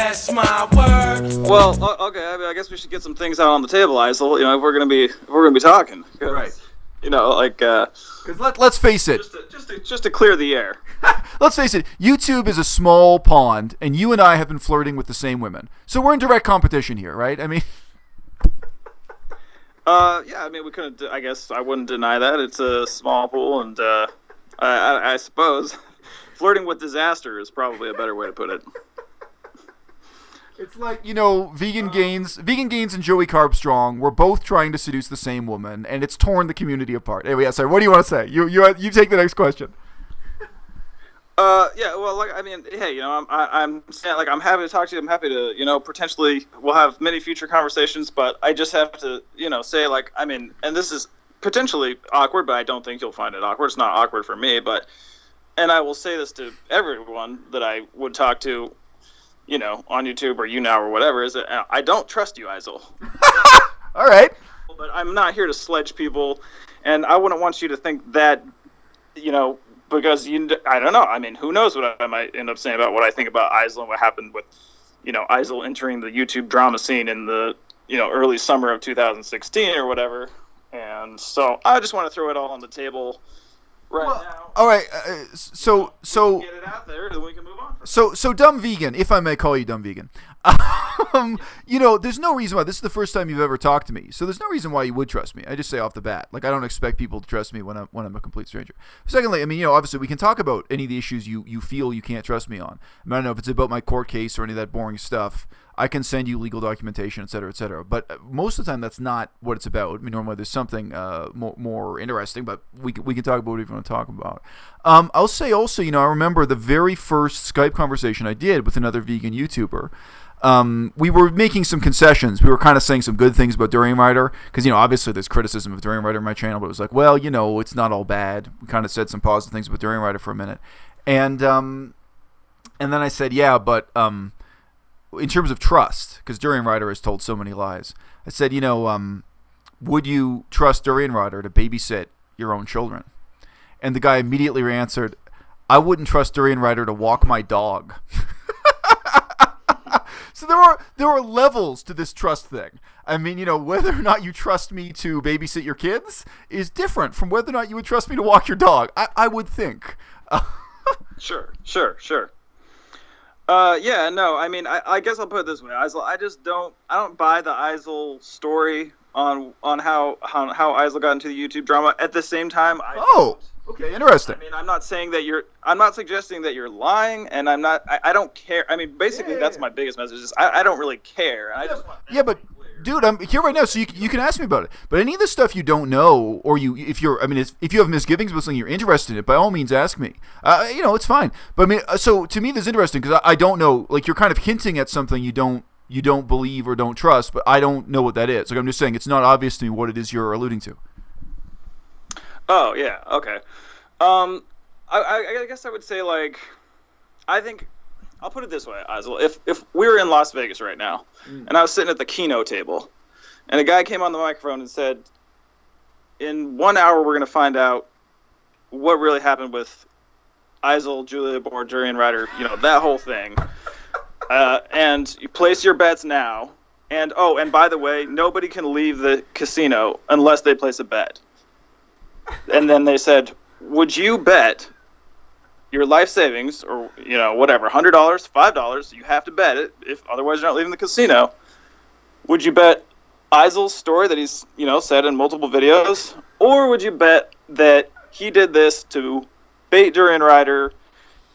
That's my word. Well, okay. I mean, I guess we should get some things out on the table, Isel. You know, if we're gonna be talking, right? You know, like. Because let's face it. Just to clear the air. Let's face it. YouTube is a small pond, and you and I have been flirting with the same women, so we're in direct competition here, right? I mean. Yeah. I mean, we couldn't. I guess I wouldn't deny that it's a small pool, and I suppose flirting with disaster is probably a better way to put it. It's like, you know, Vegan Gains and Joey Carbstrong were both trying to seduce the same woman, and it's torn the community apart. Anyway, yeah, sorry, what do you want to say? You take the next question. Yeah, well, like, I mean, hey, you know, I'm saying, like, I'm happy to talk to you. I'm happy to, you know, potentially we'll have many future conversations, but I just have to, you know, say, like, I mean, and this is potentially awkward, but I don't think you'll find it awkward. It's not awkward for me, but, and I will say this to everyone that I would talk to, you know, on YouTube or YouNow or whatever, is that I don't trust you, Isel. All right. But I'm not here to sledge people, and I wouldn't want you to think that, you know, because I don't know. I mean, who knows what I might end up saying about what I think about Isel and what happened with, you know, Isel entering the YouTube drama scene in the, you know, early summer of 2016 or whatever. And so I just want to throw it all on the table now. All right. So get it out there, and we can move on. So dumb vegan, if I may call you dumb vegan. You know, there's no reason why. This is the first time you've ever talked to me, so there's no reason why you would trust me. I just say off the bat, like, I don't expect people to trust me when I'm a complete stranger. Secondly, I mean, you know, obviously we can talk about any of the issues you feel you can't trust me on. I don't know if it's about my court case or any of that boring stuff. I can send you legal documentation, et cetera, et cetera. But most of the time, that's not what it's about. I mean, normally there's something more interesting, but we can talk about whatever you want to talk about. I'll say also, you know, I remember the very first Skype conversation I did with another vegan YouTuber. We were making some concessions. We were kind of saying some good things about Durianrider, because, you know, obviously there's criticism of Durianrider on my channel, but it was like, well, you know, it's not all bad. We kind of said some positive things about Durianrider for a minute. And then I said, yeah, but in terms of trust, because Durianrider has told so many lies, I said, you know, would you trust Durianrider to babysit your own children? And the guy immediately answered, I wouldn't trust Durianrider to walk my dog. So there are levels to this trust thing. I mean, you know, whether or not you trust me to babysit your kids is different from whether or not you would trust me to walk your dog. I would think. Sure. Yeah, no, I mean, I guess I'll put it this way, Isel. I don't buy the Isel story on how Isel got into the YouTube drama. At the same time, okay, interesting. I mean, I'm not suggesting that you're lying, and I don't care. I mean, basically, that's my biggest message is I don't really care. And I just want but dude, I'm here right now, so you can ask me about it. But any of the stuff you don't know, or if you have misgivings about something you're interested in it, by all means, ask me. You know, it's fine. But I mean, so to me, this is interesting because I don't know. Like, you're kind of hinting at something you don't believe or don't trust, but I don't know what that is. Like, I'm just saying, it's not obvious to me what it is you're alluding to. Oh yeah, okay. I guess I would say, like, I think I'll put it this way, Isel. If we were in Las Vegas right now, and I was sitting at the Keno table, and a guy came on the microphone and said, in 1 hour we're going to find out what really happened with Isel, Julia Bohr, Durianrider, you know, that whole thing, and you place your bets now, and by the way, nobody can leave the casino unless they place a bet. And then they said, would you bet your life savings, or, you know, whatever, $100, $5, you have to bet it, if otherwise you're not leaving the casino. Would you bet Isel's story that he's, you know, said in multiple videos, or would you bet that he did this to bait Durianrider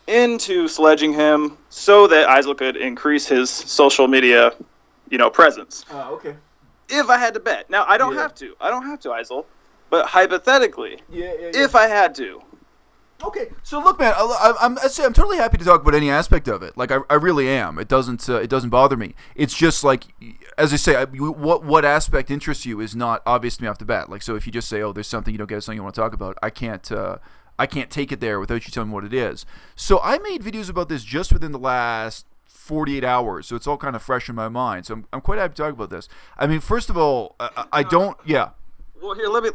into sledging him so that Isel could increase his social media, you know, presence? Okay. If I had to bet. Now, I don't have to, Isel. But hypothetically, if I had to. Okay, so look, man, I'm totally happy to talk about any aspect of it. Like, I really am. It doesn't bother me. It's just like, as I say, what aspect interests you is not obvious to me off the bat. Like, so if you just say, oh, there's something you don't get, something you want to talk about, I can't take it there without you telling me what it is. So I made videos about this just within the last 48 hours, so it's all kind of fresh in my mind. So I'm quite happy to talk about this. I mean, first of all, I don't. Well, here, let me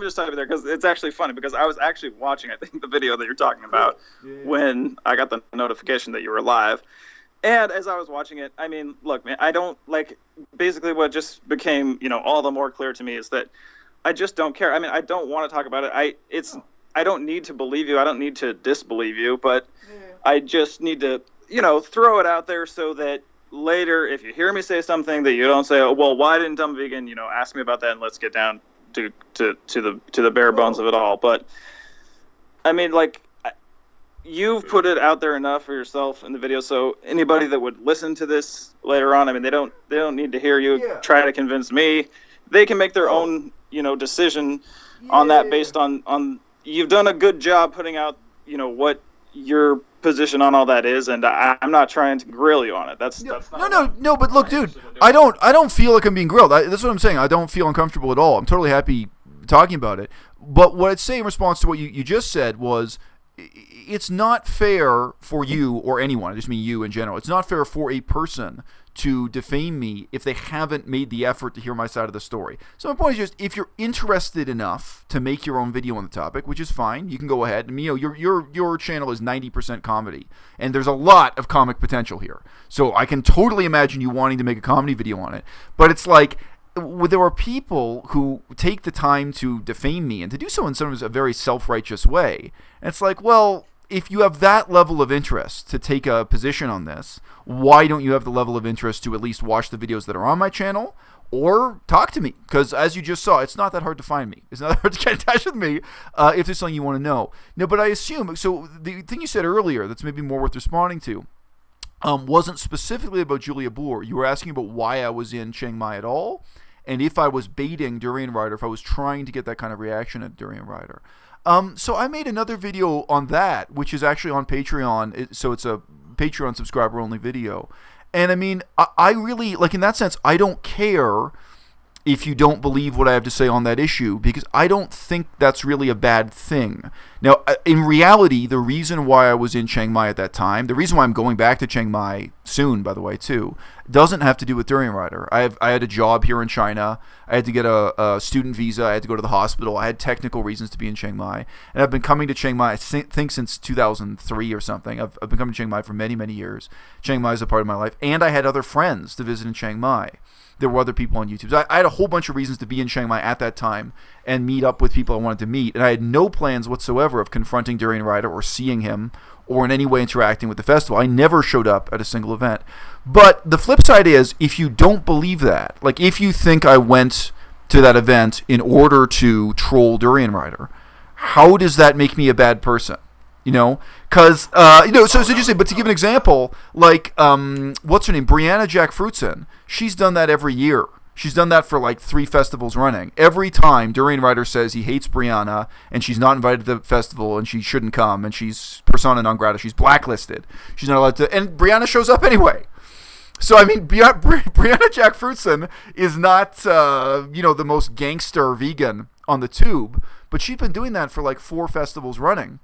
just stop you there, because it's actually funny, because I was actually watching, I think, the video that you're talking about when I got the notification that you were live. And as I was watching it, I mean, look, man, I don't like. Basically, what just became, all the more clear to me is that I just don't care. I mean, I don't want to talk about it. I don't need to believe you. I don't need to disbelieve you. But I just need to, throw it out there so that later, if you hear me say something, that you don't say, "Oh, well, why didn't Dumb Vegan, ask me about that?" And let's get down to the bare bones of it all. But I mean, like, you've put it out there enough for yourself in the video, so anybody that would listen to this later on, I mean, they don't need to hear you try to convince me. They can make their own, decision on that based on you've done a good job putting out, what your position on all that is, and I'm not trying to grill you on it. That's not no. But look, dude, I don't feel like I'm being grilled. That's what I'm saying. I don't feel uncomfortable at all. I'm totally happy talking about it. But what I'd say in response to what you just said was, it's not fair for you or anyone, I just mean you in general, it's not fair for a person to defame me if they haven't made the effort to hear my side of the story. So my point is just, if you're interested enough to make your own video on the topic, which is fine, you can go ahead. And, your channel is 90% comedy, and there's a lot of comic potential here. So I can totally imagine you wanting to make a comedy video on it. But it's like, there are people who take the time to defame me and to do so in sometimes a very self-righteous way. And it's like, well, if you have that level of interest to take a position on this, why don't you have the level of interest to at least watch the videos that are on my channel or talk to me? Because as you just saw, it's not that hard to find me. It's not that hard to get in touch with me if there's something you want to know. No, but I assume, so the thing you said earlier that's maybe more worth responding to wasn't specifically about Julia Boer. You were asking about why I was in Chiang Mai at all, and if I was baiting Durianrider, if I was trying to get that kind of reaction at Durianrider. So I made another video on that, which is actually on Patreon. So it's a Patreon subscriber only video. And I mean, I really, like, in that sense, I don't care if you don't believe what I have to say on that issue, because I don't think that's really a bad thing. Now, in reality, the reason why I was in Chiang Mai at that time, the reason why I'm going back to Chiang Mai soon, by the way, too, doesn't have to do with Durianrider. I had a job here in China. I had to get a student visa. I had to go to the hospital. I had technical reasons to be in Chiang Mai. And I've been coming to Chiang Mai, I think, since 2003 or something. I've been coming to Chiang Mai for many, many years. Chiang Mai is a part of my life. And I had other friends to visit in Chiang Mai. There were other people on YouTube. So I had a whole bunch of reasons to be in Chiang Mai at that time and meet up with people I wanted to meet. And I had no plans whatsoever of confronting Durianrider or seeing him or in any way interacting with the festival. I never showed up at a single event. But the flip side is, if you don't believe that, like if you think I went to that event in order to troll Durianrider, how does that make me a bad person? Because, so just say, but to give an example, like, what's her name? Brianna Jackfruitson. She's done that every year. She's done that for like 3 festivals running. Every time Durianrider says he hates Brianna and she's not invited to the festival and she shouldn't come and she's persona non grata, she's blacklisted. She's not allowed to, and Brianna shows up anyway. So, I mean, Brianna Jackfruitson is not, the most gangster vegan on the tube, but she's been doing that for like 4 festivals running.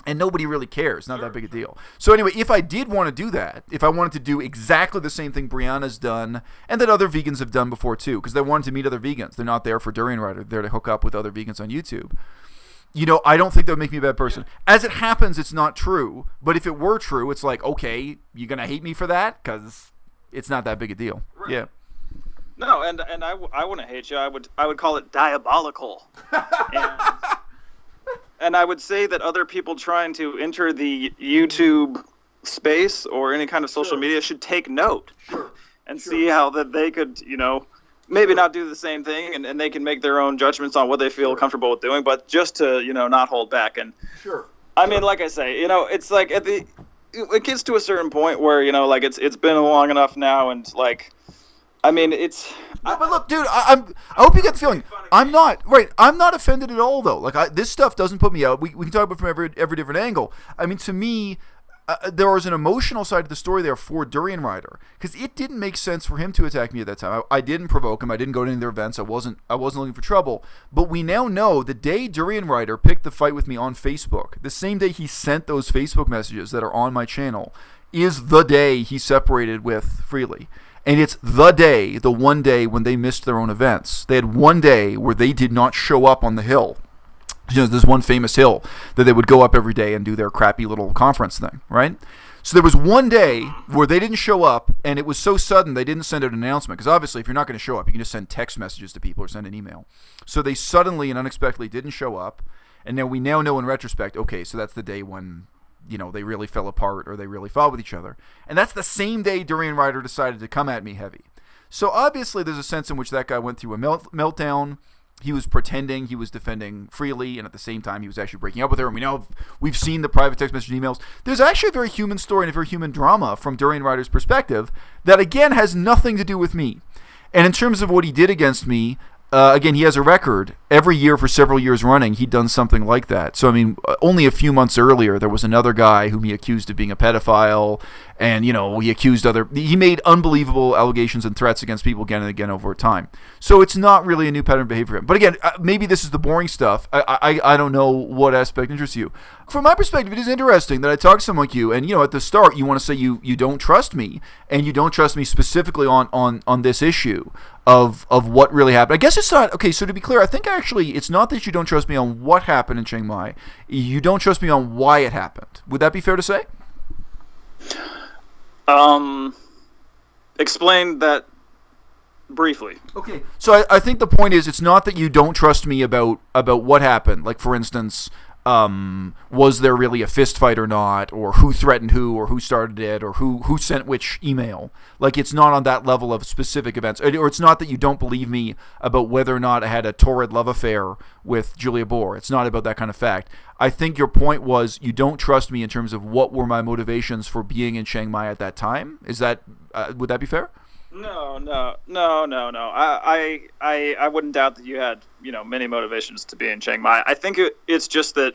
And nobody really cares. Not that big a deal. So anyway, if I did want to do that, if I wanted to do exactly the same thing Brianna's done, and that other vegans have done before too, because they wanted to meet other vegans. They're not there for Durianrider. They're there to hook up with other vegans on YouTube. I don't think that would make me a bad person. As it happens, it's not true. But if it were true, it's like, okay, you're going to hate me for that? Because it's not that big a deal. Right. Yeah. No, and I wouldn't hate you. I would call it diabolical. And I would say that other people trying to enter the YouTube space or any kind of social media should take note and see how that they could, maybe not do the same thing, and they can make their own judgments on what they feel comfortable with doing, but just to, not hold back. And I mean, like I say, it's like it gets to a certain point where, like it's been long enough now, and like, I mean, it's. No, but look, dude, I hope you get the feeling. I'm not offended at all, though. Like, this stuff doesn't put me out. We can talk about it from every different angle. I mean, to me, there was an emotional side to the story there for Durianrider, because it didn't make sense for him to attack me at that time. I didn't provoke him. I didn't go to any of their events. I wasn't looking for trouble. But we now know the day Durianrider picked the fight with me on Facebook, the same day he sent those Facebook messages that are on my channel, is the day he separated with Freely. And it's the one day when they missed their own events. They had one day where they did not show up on the hill. There's one famous hill that they would go up every day and do their crappy little conference thing, right? So there was one day where they didn't show up, and it was so sudden they didn't send out an announcement. Because obviously, if you're not going to show up, you can just send text messages to people or send an email. So they suddenly and unexpectedly didn't show up, and now we know in retrospect, okay, so that's the day when they really fell apart or they really fought with each other. And that's the same day Durianrider decided to come at me heavy. So obviously there's a sense in which that guy went through a meltdown. He was pretending he was defending Freely, and at the same time he was actually breaking up with her. And we've seen the private text message emails. There's actually a very human story and a very human drama from Durianrider's perspective that, again, has nothing to do with me. And in terms of what he did against me, again, he has a record. Every year for several years running, he'd done something like that. So, I mean, only a few months earlier, there was another guy whom he accused of being a pedophile. And, he made unbelievable allegations and threats against people again and again over time. So it's not really a new pattern of behavior for him. But again, maybe this is the boring stuff. I don't know what aspect interests you. From my perspective, it is interesting that I talk to someone like you, and, at the start, you want to say you don't trust me, and you don't trust me specifically on this issue of what really happened. I guess it's not, okay, so to be clear, I think actually it's not that you don't trust me on what happened in Chiang Mai. You don't trust me on why it happened. Would that be fair to say? Explain that briefly. Okay, so I think the point is it's not that you don't trust me about what happened. Like, for instance, was there really a fist fight or not, or who threatened who, or who started it, or who sent which email. Like, it's not on that level of specific events. Or it's not that you don't believe me about whether or not I had a torrid love affair with Julia Bohr. It's not about that kind of fact. I think your point was you don't trust me in terms of what were my motivations for being in Chiang Mai at that time. Is that would that be fair? No. I wouldn't doubt that you had, many motivations to be in Chiang Mai. I think it's just that,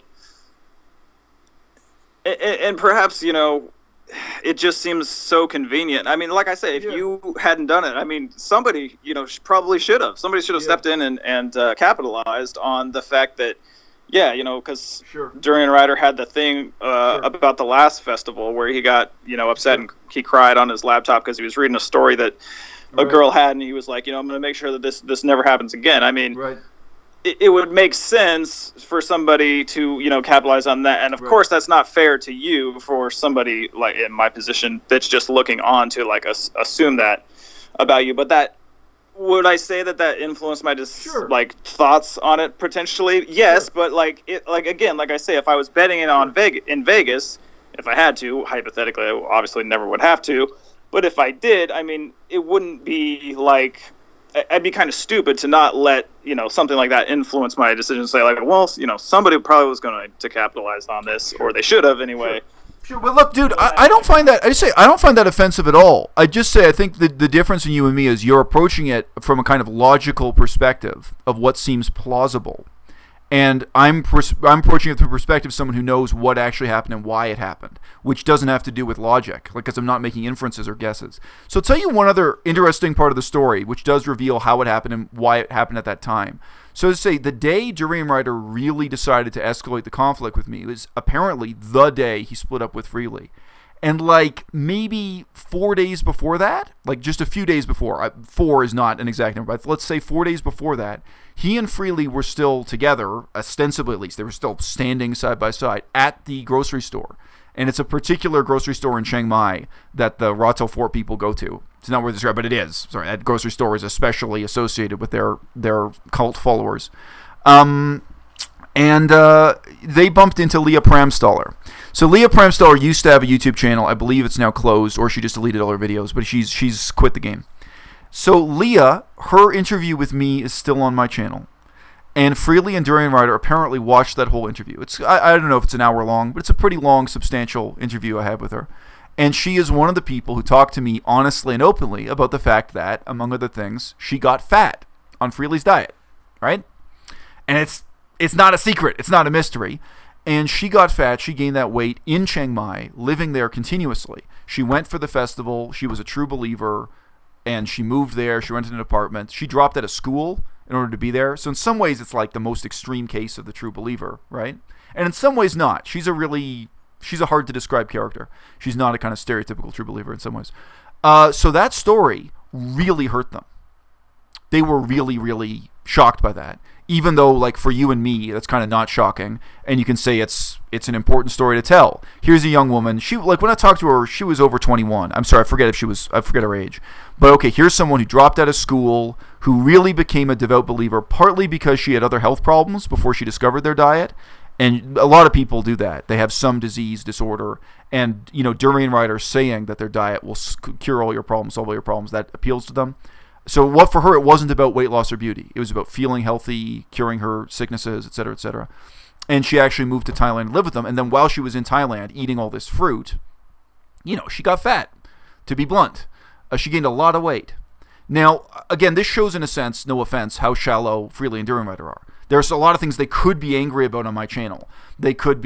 and perhaps, it just seems so convenient. I mean, like I say, if you hadn't done it, I mean, somebody, probably should have. Somebody should have stepped in and capitalized on the fact that, because Durianrider had the thing about the last festival where he got, upset and he cried on his laptop because he was reading a story that a girl had, and he was like, I'm going to make sure that this never happens again. I mean, it would make sense for somebody to, capitalize on that. And of course, that's not fair to you for somebody like in my position that's just looking on to like assume that about you. But that, would I say that influenced my thoughts on it potentially? Yes, but like I say, if I was betting it on in Vegas, if I had to, hypothetically, I obviously never would have to. But if I did, I mean, it wouldn't be like, I'd be kind of stupid to not let, something like that influence my decision. Say like, well, somebody probably was going to capitalize on this, or they should have anyway. Sure, but look, dude, I don't find that. I don't find that offensive at all. I just say I think the difference in you and me is you're approaching it from a kind of logical perspective of what seems plausible, and I'm approaching it from the perspective of someone who knows what actually happened and why it happened, which doesn't have to do with logic, because I'm not making inferences or guesses. So I'll tell you one other interesting part of the story, which does reveal how it happened and why it happened at that time. So to say, the day Durianrider really decided to escalate the conflict with me was apparently the day he split up with Freely. And like maybe 4 days before that, like just a few days before, 4 is not an exact number, but let's say 4 days before that, he and Freely were still together, ostensibly at least. They were still standing side by side at the grocery store. And it's a particular grocery store in Chiang Mai that the Ratel Fort people go to. It's not where this is, but it is. Sorry, that grocery store is especially associated with their cult followers. And they bumped into Leah Pramstaller. So Leah Pramstaller used to have a YouTube channel. I believe it's now closed, or she just deleted all her videos, but she's quit the game. So Leah, her interview with me is still on my channel. And Freely and Durianrider apparently watched that whole interview. I don't know if it's an hour long, but it's a pretty long, substantial interview I had with her. And she is one of the people who talked to me honestly and openly about the fact that, among other things, she got fat on Freely's diet, right? And it's not a secret. It's not a mystery. And she got fat. She gained that weight in Chiang Mai, living there continuously. She went for the festival. She was a true believer. And she moved there. She rented an apartment. She dropped out of school in order to be there. So in some ways, it's like the most extreme case of the true believer, right? And in some ways, not. She's a hard to describe character. She's not a kind of stereotypical true believer in some ways. So that story really hurt them. They were really, really shocked by that. even though, like, for you and me, that's kind of not shocking, and you can say it's an important story to tell. Here's a young woman. She, like, when I talked to her, she was over 21. I'm sorry, I forget her age. But okay, here's someone who dropped out of school, who really became a devout believer, partly because she had other health problems before she discovered their diet. And a lot of people do that. They have some disease, disorder, and, Durianrider saying that their diet will cure all your problems, solve all your problems, that appeals to them. So for her, it wasn't about weight loss or beauty. It was about feeling healthy, curing her sicknesses, etc., etc. And she actually moved to Thailand to live with them. And then while she was in Thailand eating all this fruit, she got fat, to be blunt. She gained a lot of weight. Now, again, this shows, in a sense, no offense, how shallow Freely and Durianrider are. There's a lot of things they could be angry about on my channel. They could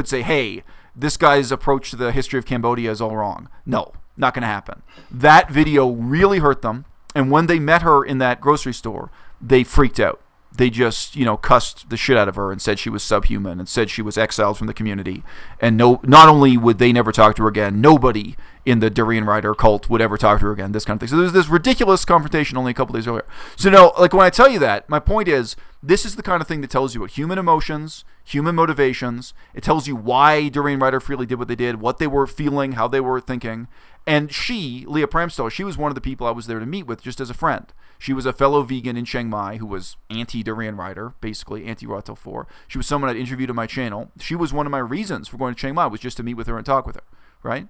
say, hey, this guy's approach to the history of Cambodia is all wrong. No, not going to happen. That video really hurt them. And when they met her in that grocery store, they freaked out. They just, cussed the shit out of her and said she was subhuman and said she was exiled from the community. And not only would they never talk to her again, nobody in the Durianrider cult would ever talk to her again, this kind of thing. So there's this ridiculous confrontation only a couple days earlier. So no, like, when I tell you that, my point is, this is the kind of thing that tells you about human emotions, human motivations. It tells you why Durianrider Freely did what they did, what they were feeling, how they were thinking. And she, Leah Pramstall, she was one of the people I was there to meet with just as a friend. She was a fellow vegan in Chiang Mai who was anti-Durianrider, basically anti-Ratel 4. She was someone I'd interviewed on my channel. She was one of my reasons for going to Chiang Mai, was just to meet with her and talk with her, right?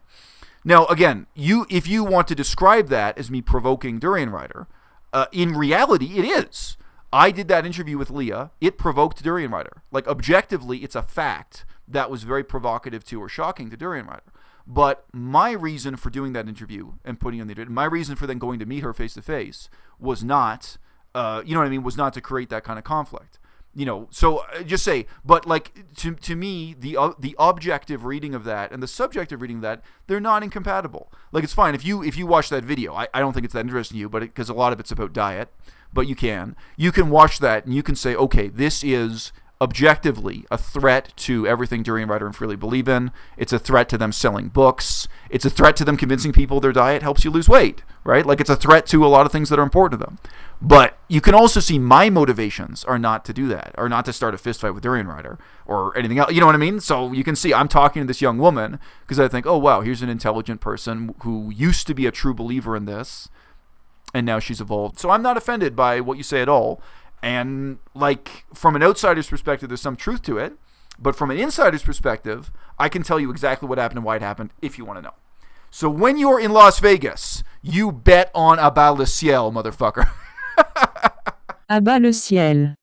Now, again, if you want to describe that as me provoking Durianrider, in reality, it is. I did that interview with Leah. It provoked Durianrider. Like, objectively, it's a fact that was very provocative to or shocking to Durianrider. But my reason for doing that interview and putting on the internet, my reason for then going to meet her face to face was not, was not to create that kind of conflict. So just say, but like to me, the objective reading of that and the subjective reading of that, they're not incompatible. Like, it's fine if you watch that video. I don't think it's that interesting to you, but because a lot of it's about diet, but you can watch that and you can say, okay, this is objectively a threat to everything Durianrider and Freely believe in. It's a threat to them selling books. It's a threat to them convincing people their diet helps you lose weight, right? Like, it's a threat to a lot of things that are important to them. But you can also see my motivations are not to do that, or not to start a fist fight with Durianrider or anything else. You know what I mean? So you can see I'm talking to this young woman because I think, oh, wow, here's an intelligent person who used to be a true believer in this, and now she's evolved. So I'm not offended by what you say at all. And, like, from an outsider's perspective, there's some truth to it. But from an insider's perspective, I can tell you exactly what happened and why it happened if you want to know. So when you're in Las Vegas, you bet on à-bas-le-ciel, motherfucker. À-bas-le-ciel.